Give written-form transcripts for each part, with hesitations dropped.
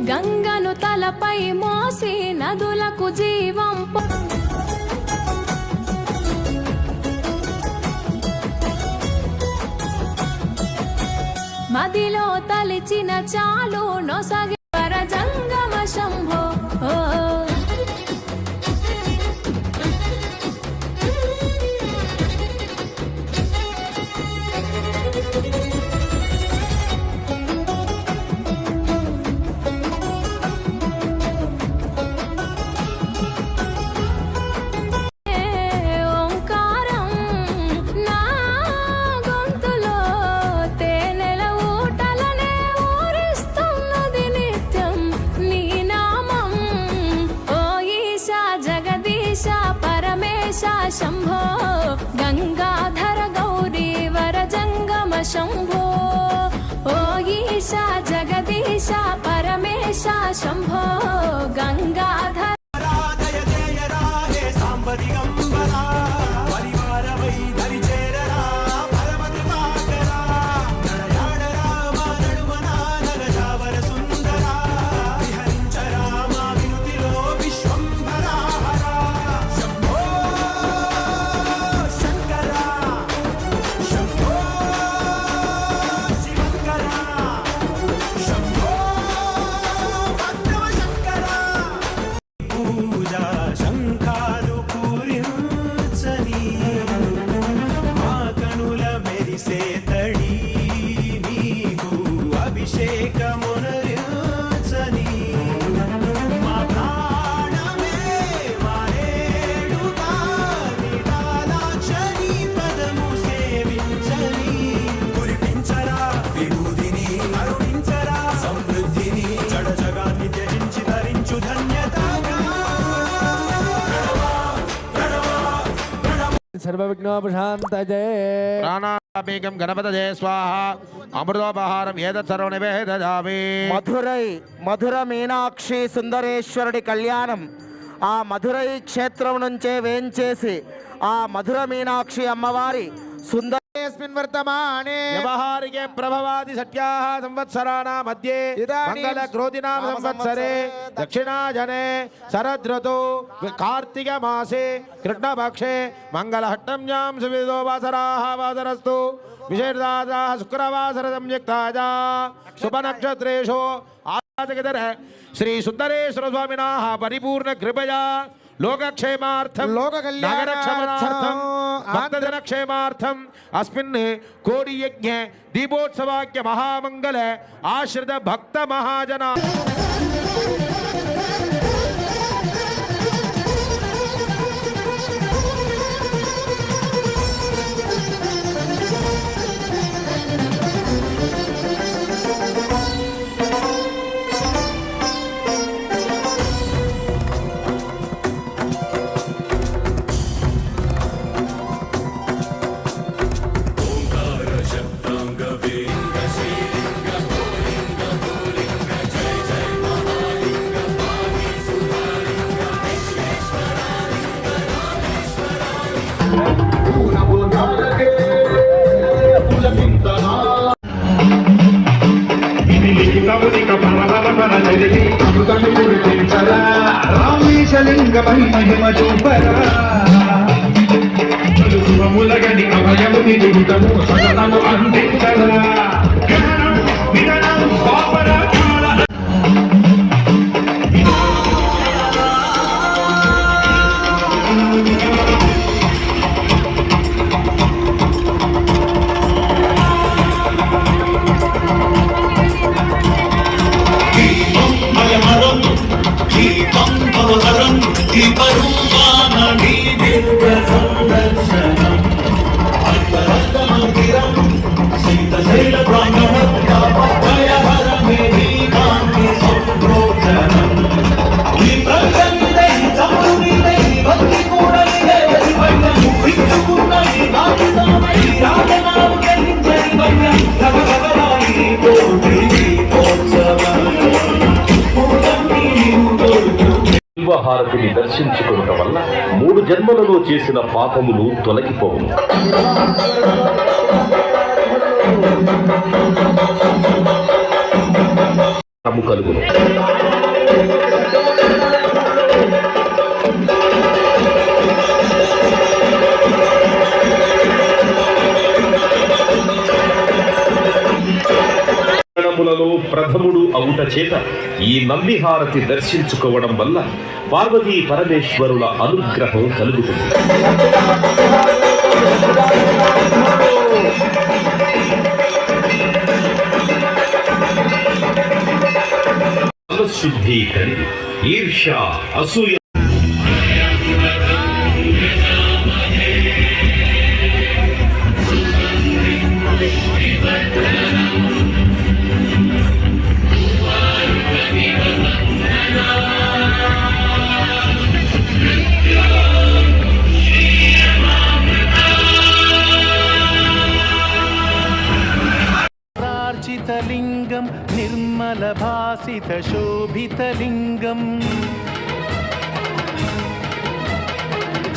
గంగను తలపై మోసి నదులకు జీవం మదిలో తలిచిన చాలు నొసగి పరజంగమ శంభో శంభో గంగాధర గౌరీ వరజంగమ శంభో ఓ ఈశా జగదీశ పరమేశ శంభో గంగాధర सर्वविघ्नोपशान्तये प्राणापेकं गणपतये स्वाहा अमृतोपहारं एतत् सर्वनिवेदयामि మధుర మీనాక్షి సుందరేశ్వరుడి కళ్యాణం ఆ మధురై క్షేత్రం నుంచే వేంచేసి ఆ మధుర మీనాక్షి అమ్మవారి సుందరేస్మిన్ వర్తమానే వ్యవహారికే ప్రభవాది సత్యాః సంవత్సరాణా మధ్యే మంగళ క్రోధినామ సంవత్సరే దక్షిణాజనే శరదృతౌ కార్తీక మాసే కృష్ణపక్షే మంగళహట్టమ్యాం సువిదో వాసరాః వాసరస్తు విశేషాదాః శుక్రవాసర సంయుక్తాజా శుభనక్షత్రేషు ఆజగదర శ్రీ సుందరేశ్వర స్వామినాః పరిపూర్ణ కృపయా लोकक्षेमार्थं नगरक्षेमार्थं भक्तजनक्षेमार्थं अस्मिन् कोटियज्ञ दीपोत्सवाख्य महामंगल आश्रित भक्त महाजना రామేశలింగ మహిమ చూపరా శుభములగని అభయము నిలుగుతము సదనము అందించరా జ్ఞానం విధానం పాపరా దీపం భవహరం హారతిని దర్శించుకునుట వల్ల 3 జన్మలలో చేసిన పాపములు తొలగిపోవును. కలుగును. గణములలో ప్రథముడు అవుట చేత ఈ నందిహారతి దర్శించుకోవడం వల్ల పార్వతీ పరమేశ్వరుల అనుగ్రహం కలుగుతుంది. శుద్ధి కలిగి ఈర్ష్య అసూయ లింగం నిర్మల భాసిత శోభితలింగం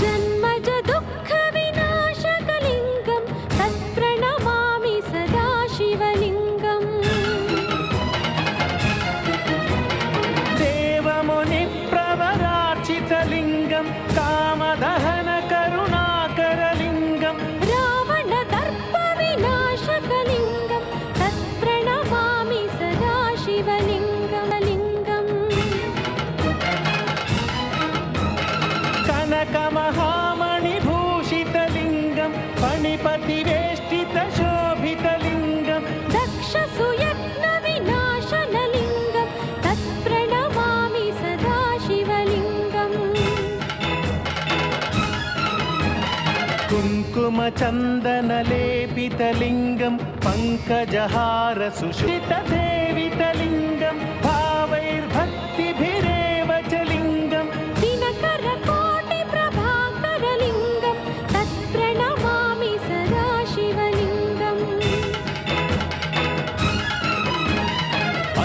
జన్మజ దుఃఖ వినాశకలింగం తత్ప్రణమామి సదా శివలింగం దేవముని ప్రవరార్చితలింగం కామదహన కరుణాకరలింగం రావణ దర్ప వినాశకలింగం తత్ప్రణమామి సదా శివలింగం లింగం కనకమహామణి భూషితలింగం ఫణిపతి వేష్టిత శోభితలింగం దక్ష సుయత్న వినాశనలింగం తత్ప్రణమామి సదా శివలింగం కుంకుమ చందన లేపితలింగం పంకజహార సుషిత సేవితలింగం భావైర్భక్తిభిరేవ చ లింగం దినకర కోటి ప్రభాకరలింగం తత్ప్రణమామి సదా శివలింగం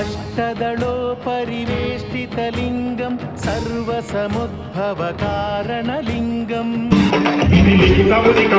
అష్టదళో పరివేష్టితలింగం సర్వసముద్భవ కారణలింగం ఇది లిఖితమునిక